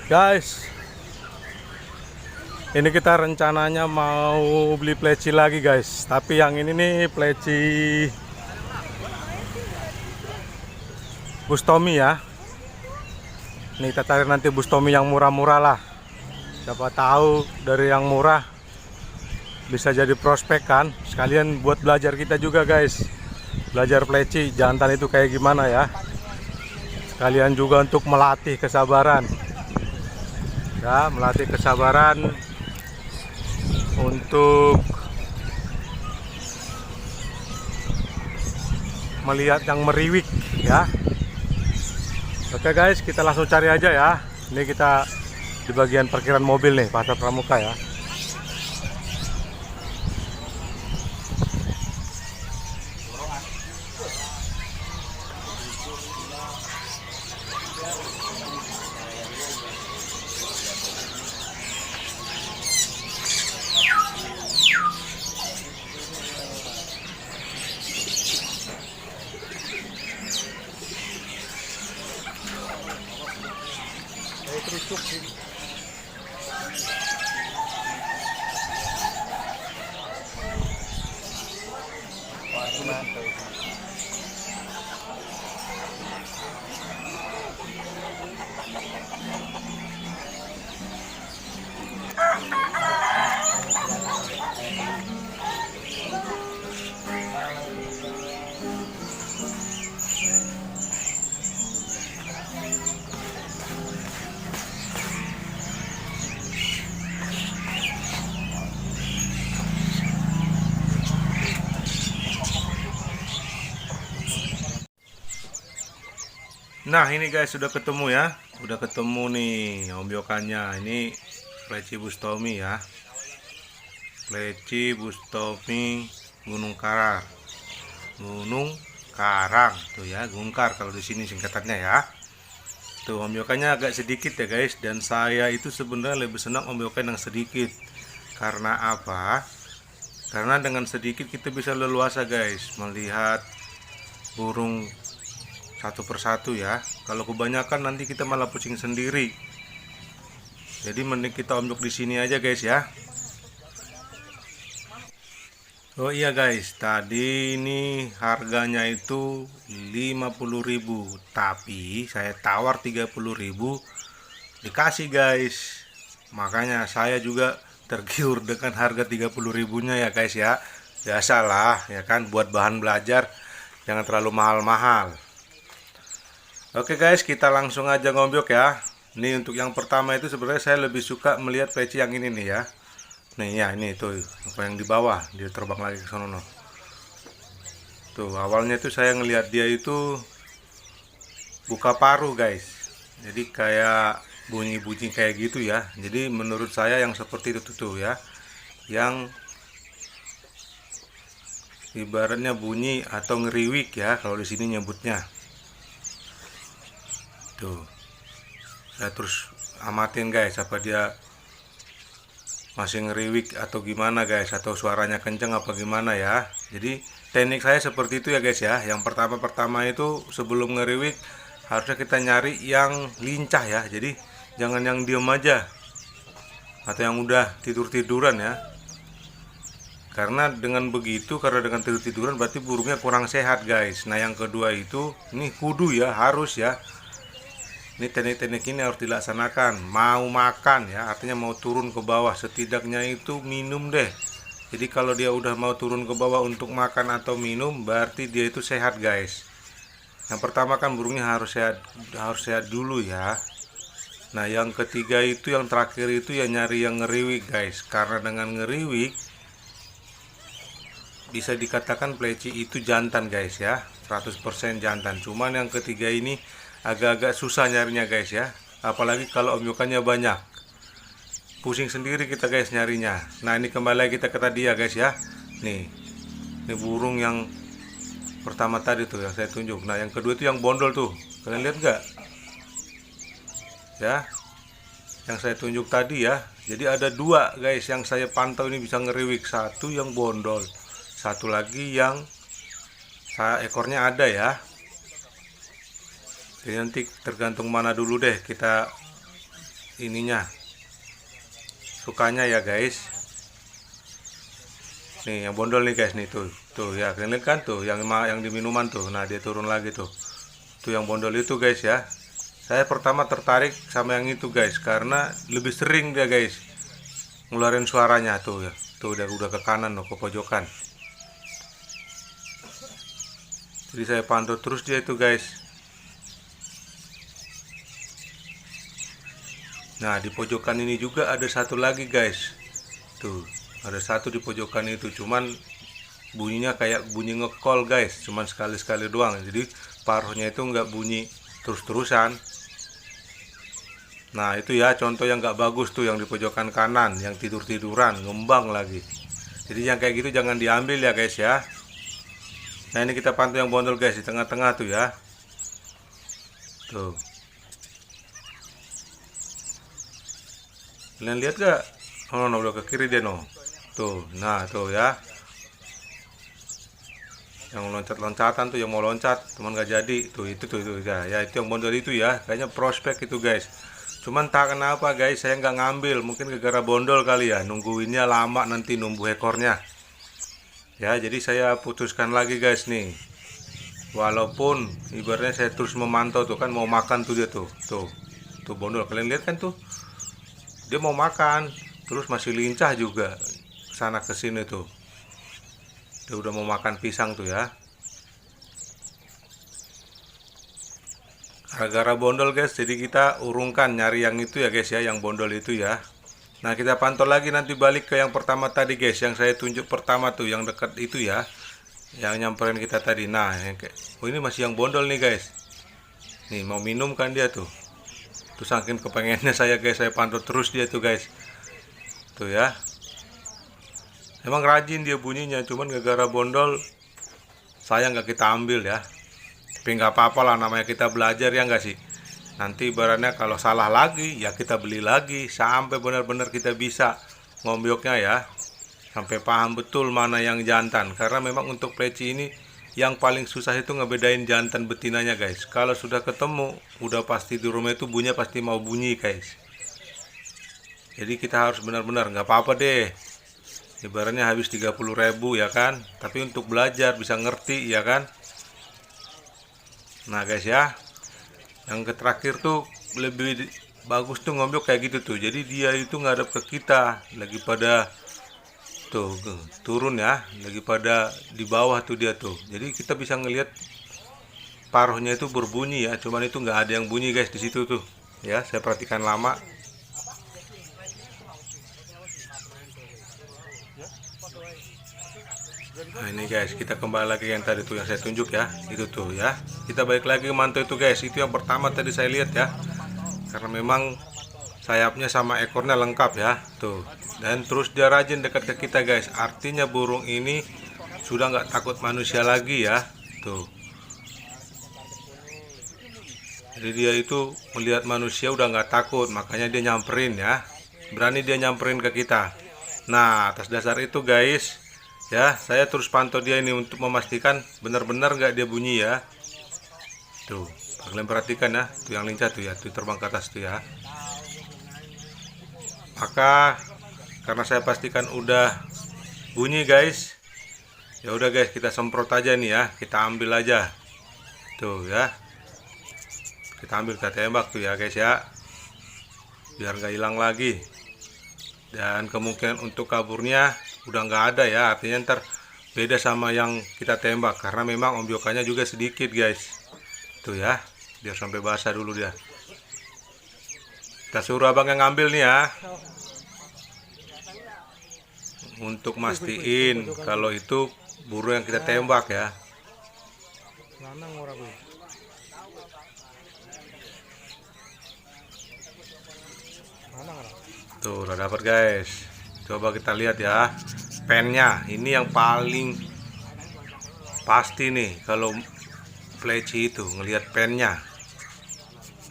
Guys, ini kita rencananya mau beli pleci lagi guys. Tapi yang ini nih pleci Bustomi ya. Nih kita cari nanti Bustomi yang murah-murah lah. Siapa tahu dari yang murah bisa jadi prospek kan. Sekalian buat belajar kita juga guys. Belajar pleci jantan itu kayak gimana ya. Sekalian juga untuk melatih kesabaran. Ya, melatih kesabaran untuk melihat yang meriwik ya. Oke guys, kita langsung cari aja ya. Ini kita di bagian parkiran mobil nih, Pasar Pramuka ya. Nah ini guys sudah ketemu ya. Udah ketemu nih ombyokannya. Ini pleci Bustomi ya. Pleci Bustomi Gunung Karang. Gunung Karang tuh ya, Gungkar kalau di sini singkatannya ya. Tuh ombyokannya agak sedikit ya guys, dan saya itu sebenarnya lebih senang ombyokan yang sedikit. Karena apa? Karena dengan sedikit kita bisa leluasa guys melihat burung satu persatu ya. Kalau kebanyakan nanti kita malah pusing sendiri. Jadi mending kita ombyok di sini aja guys ya. Oh iya guys, tadi ini harganya itu 50.000, tapi saya tawar 30.000 dikasih guys. Makanya saya juga tergiur dengan harga 30.000-nya ya guys ya. Biasalah ya kan, buat bahan belajar jangan terlalu mahal-mahal. Oke guys, kita langsung aja ngombyok ya. Ini untuk yang pertama itu sebenarnya saya lebih suka melihat pleci yang ini nih ya. Nih ya, ini tuh apa yang di bawah, dia terbang lagi ke sono. Tuh, awalnya tuh saya ngelihat dia itu buka paruh guys. Jadi kayak bunyi-bunyi kayak gitu ya. Jadi menurut saya yang seperti itu tuh ya. Yang ibaratnya bunyi atau ngeriwik ya kalau di sini nyebutnya. Tuh, saya terus amatin guys, apa dia masih ngeriwik atau gimana guys, atau suaranya kenceng apa gimana ya. Jadi teknik saya seperti itu ya guys ya. Yang pertama itu sebelum ngeriwik harusnya kita nyari yang lincah ya. Jadi jangan yang diem aja atau yang udah tidur-tiduran ya. Karena dengan tidur-tiduran berarti burungnya kurang sehat guys. Nah yang kedua itu, ini kudu ya, harus ya. Ini teknik-teknik ini harus dilaksanakan. Mau makan ya, artinya mau turun ke bawah, setidaknya itu minum deh. Jadi kalau dia udah mau turun ke bawah untuk makan atau minum, berarti dia itu sehat guys. Yang pertama kan burungnya harus sehat dulu ya. Nah yang ketiga itu, yang terakhir itu ya nyari yang ngeriwik guys. Karena dengan ngeriwik bisa dikatakan pleci itu jantan guys ya, 100% jantan. Cuman yang ketiga ini agak-agak susah nyarinya guys ya, apalagi kalau ombyokannya banyak, pusing sendiri kita guys nyarinya. Nah ini kembali lagi kita ke tadi ya guys ya. Nih, ini burung yang pertama tadi tuh yang saya tunjuk. Nah yang kedua itu yang bondol tuh, kalian lihat nggak ya, yang saya tunjuk tadi ya. Jadi ada dua guys yang saya pantau ini bisa ngeriwik. Satu yang bondol, satu lagi yang ekornya ada ya. Jadi nanti tergantung mana dulu deh kita ininya, sukanya ya guys. Nih yang bondol nih guys, nih tuh ya, kalian lihat kan tuh yang di minuman tuh. Nah dia turun lagi tuh yang bondol itu guys ya. Saya pertama tertarik sama yang itu guys, karena lebih sering dia guys ngeluarin suaranya tuh ya. Tuh udah ke kanan loh, ke pojokan. Jadi saya pantau terus dia itu guys. Nah di pojokan ini juga ada satu lagi guys. Tuh ada satu di pojokan itu, cuman bunyinya kayak bunyi ngekol guys, cuman sekali-sekali doang. Jadi paruhnya itu nggak bunyi terus-terusan. Nah itu ya contoh yang nggak bagus tuh, yang di pojokan kanan, yang tidur-tiduran ngembang lagi. Jadi yang kayak gitu jangan diambil ya guys ya. Nah ini kita pantau yang bondol guys, di tengah-tengah tuh ya. Tuh kalian lihat gak? Oh no, udah ke kiri dia no. Tuh, nah tuh ya, yang loncat-loncatan tuh, yang mau loncat teman gak jadi tuh, itu ya itu yang bondol itu ya, kayaknya prospek itu guys. Cuman tak kenapa guys saya nggak ngambil, mungkin gara-gara bondol kali ya, nungguinnya lama nanti numbuh ekornya ya. Jadi saya putuskan lagi guys nih, walaupun ibaratnya saya terus memantau tuh kan, mau makan tuh dia tuh bondol, kalian lihat kan tuh dia mau makan terus masih lincah juga sana ke sini tuh. Dia udah mau makan pisang tuh ya. Gara-gara bondol guys, jadi kita urungkan nyari yang itu ya guys ya, yang bondol itu ya. Nah kita pantau lagi nanti balik ke yang pertama tadi guys, yang saya tunjuk pertama tuh, yang dekat itu ya, yang nyamperin kita tadi. Nah yang kayak, oh ini masih yang bondol nih guys. Nih mau minum kan dia tuh. Tuh saking kepengennya saya guys, saya pantau terus dia tuh guys. Tuh ya. Emang rajin dia bunyinya, cuman gara-gara bondol saya nggak kita ambil ya. Tapi nggak apa-apa lah, namanya kita belajar ya nggak sih. Nanti ibaratnya kalau salah lagi ya kita beli lagi sampai benar-benar kita bisa ngombyoknya ya, sampai paham betul mana yang jantan. Karena memang untuk pleci ini yang paling susah itu ngebedain jantan betinanya guys. Kalau sudah ketemu udah pasti di rumah itu bunyinya pasti mau bunyi guys. Jadi kita harus benar-benar, nggak apa-apa deh ibaratnya habis 30.000 ya kan, tapi untuk belajar bisa ngerti ya kan. Nah guys ya, yang terakhir tuh lebih bagus tuh ngombyok kayak gitu tuh. Jadi dia itu ngadep ke kita, lagi pada tuh turun ya, lagi pada di bawah tuh dia tuh. Jadi kita bisa ngelihat paruhnya itu berbunyi ya, cuman itu nggak ada yang bunyi guys di situ tuh ya. Saya perhatikan lama. Nah ini guys, kita kembali lagi yang tadi tuh yang saya tunjuk ya, itu tuh ya. Kita balik lagi mantau itu guys, itu yang pertama tadi saya lihat ya. Karena memang sayapnya sama ekornya lengkap ya, tuh. Dan terus dia rajin dekat ke kita guys. Artinya burung ini sudah nggak takut manusia lagi ya, tuh. Jadi dia itu melihat manusia udah nggak takut, makanya dia nyamperin ya. Berani dia nyamperin ke kita. Nah atas dasar itu guys ya, saya terus pantau dia ini untuk memastikan benar-benar nggak dia bunyi ya. Tuh, kalian perhatikan ya, tuh yang lincah tuh ya, tuh terbang ke atas tuh ya. Maka karena saya pastikan udah bunyi guys, ya udah guys kita semprot aja nih ya, kita ambil aja. Tuh ya. Kita ambil, kita tembak tuh ya guys ya. Biar nggak hilang lagi. Dan kemungkinan untuk kaburnya udah nggak ada ya, artinya ntar beda sama yang kita tembak, karena memang ombyokannya juga sedikit guys. Tuh ya, biar sampai basah dulu dia. Kita suruh abang yang ngambil nih ya, untuk mastiin kalau itu burung yang kita tembak ya. Tuh udah dapat guys. Coba kita lihat ya, pennya ini yang paling pasti nih kalau pleci itu ngelihat pennya.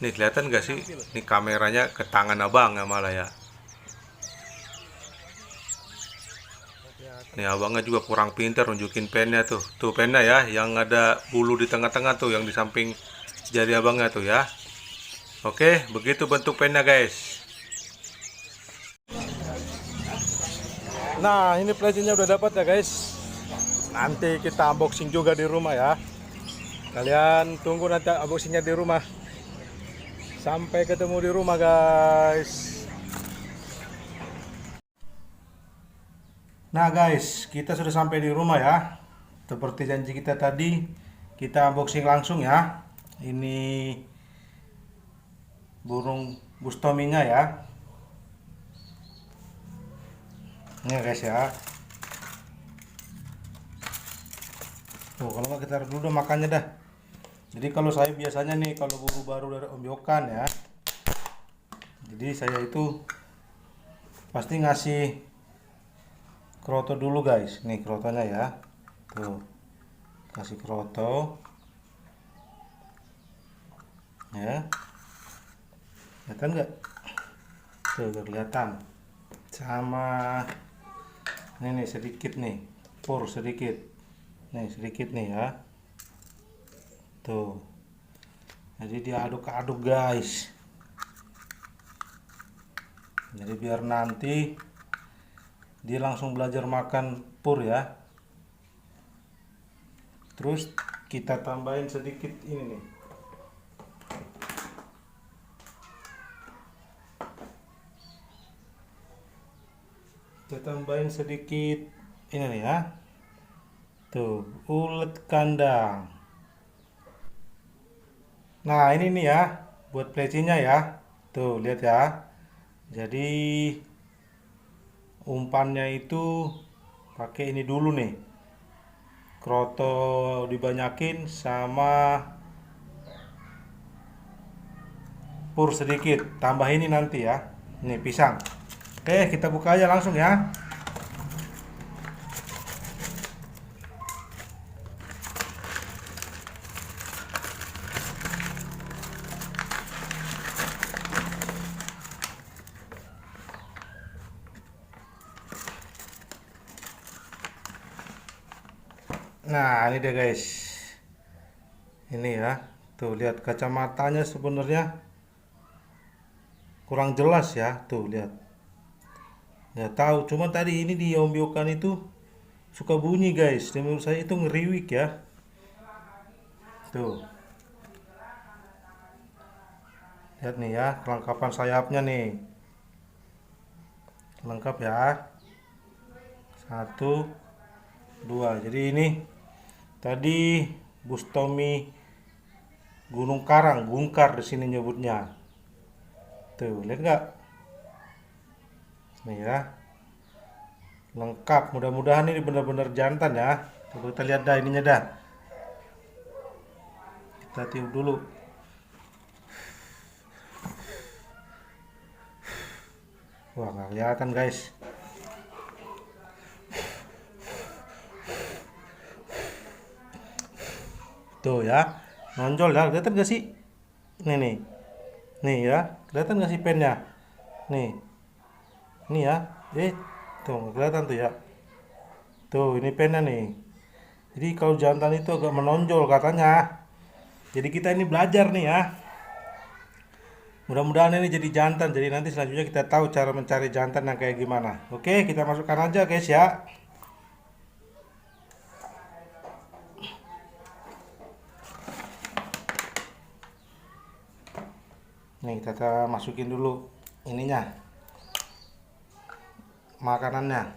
Nih kelihatan gak sih? Ini kameranya ke tangan abang ya malah ya. Nih abangnya juga kurang pintar nunjukin pennya tuh. Tuh pennya ya, yang ada bulu di tengah-tengah tuh, yang di samping jari abangnya tuh ya. Oke, begitu bentuk pennya guys. Nah, ini pelecinya udah dapat ya guys. Nanti kita unboxing juga di rumah ya. Kalian tunggu nanti unboxingnya di rumah. Sampai ketemu di rumah guys. Nah guys, kita sudah sampai di rumah ya. Seperti janji kita tadi, kita unboxing langsung ya. Ini burung bustominya ya. Ini guys ya. Tuh, kalau nggak kita taruh dulu dah makannya dah. Jadi kalau saya biasanya nih, kalau burung baru dari ombyokan ya, jadi saya itu pasti ngasih kroto dulu guys. Nih krotonya ya. Tuh, kasih kroto ya. Kelihatan nggak? Tuh, udah kelihatan. Sama ini nih sedikit nih, pur sedikit. Nih sedikit nih ya. Tuh. Jadi diaduk-aduk guys. Jadi biar nanti dia langsung belajar makan pur ya. Terus kita tambahin sedikit ini nih. Kita tambahin sedikit ini nih ya. Tuh, ulet kandang. Nah, ini nih ya, buat plecinya ya. Tuh, lihat ya. Jadi umpannya itu pakai ini dulu nih. Kroto dibanyakin sama pur sedikit. Tambah ini nanti ya. Nih pisang. Oke, kita buka aja langsung ya. Nah, ini dia guys. Ini ya. Tuh, lihat kacamatanya sebenarnya kurang jelas ya. Tuh, lihat. Nggak tahu, cuma tadi ini di ombyokan itu suka bunyi guys. Dan menurut saya itu ngeriwik ya. Tuh. Lihat nih ya, kelengkapan sayapnya nih. Lengkap ya. 1, 2. Jadi ini tadi bustomi Gunung Karang, Gungkar di sini nyebutnya. Tuh, lihat nggak? Nih ya. Lengkap. Mudah-mudahan ini benar-benar jantan ya. Coba kita lihat dah ininya dah. Kita tiup dulu. Wah, nggak kelihatan guys. Tuh ya, nonjol ya, kelihatan gak sih? Nih ya, kelihatan gak sih pennya? Nih ya, tuh nggak kelihatan tuh ya. Tuh, ini pennya nih. Jadi kalau jantan itu agak menonjol katanya. Jadi kita ini belajar nih ya. Mudah-mudahan ini jadi jantan. Jadi nanti selanjutnya kita tahu cara mencari jantan yang kayak gimana. Oke, kita masukkan aja guys ya. Nih kita masukin dulu ininya, makanannya.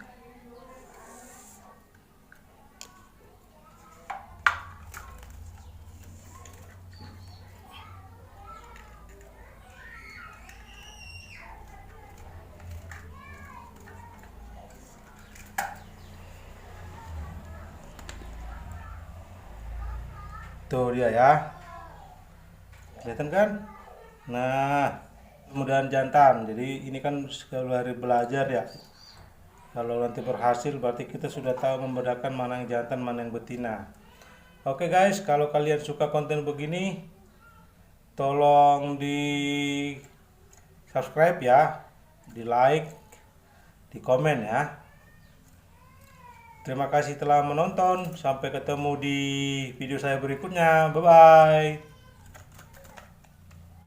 Tuh dia ya, kelihatan kan? Nah, mudahan jantan. Jadi ini kan sekali hari belajar ya. Kalau nanti berhasil berarti kita sudah tahu membedakan mana yang jantan, mana yang betina. Oke guys, kalau kalian suka konten begini, tolong di subscribe ya, di like, di komen ya. Terima kasih telah menonton. Sampai ketemu di video saya berikutnya. Bye bye.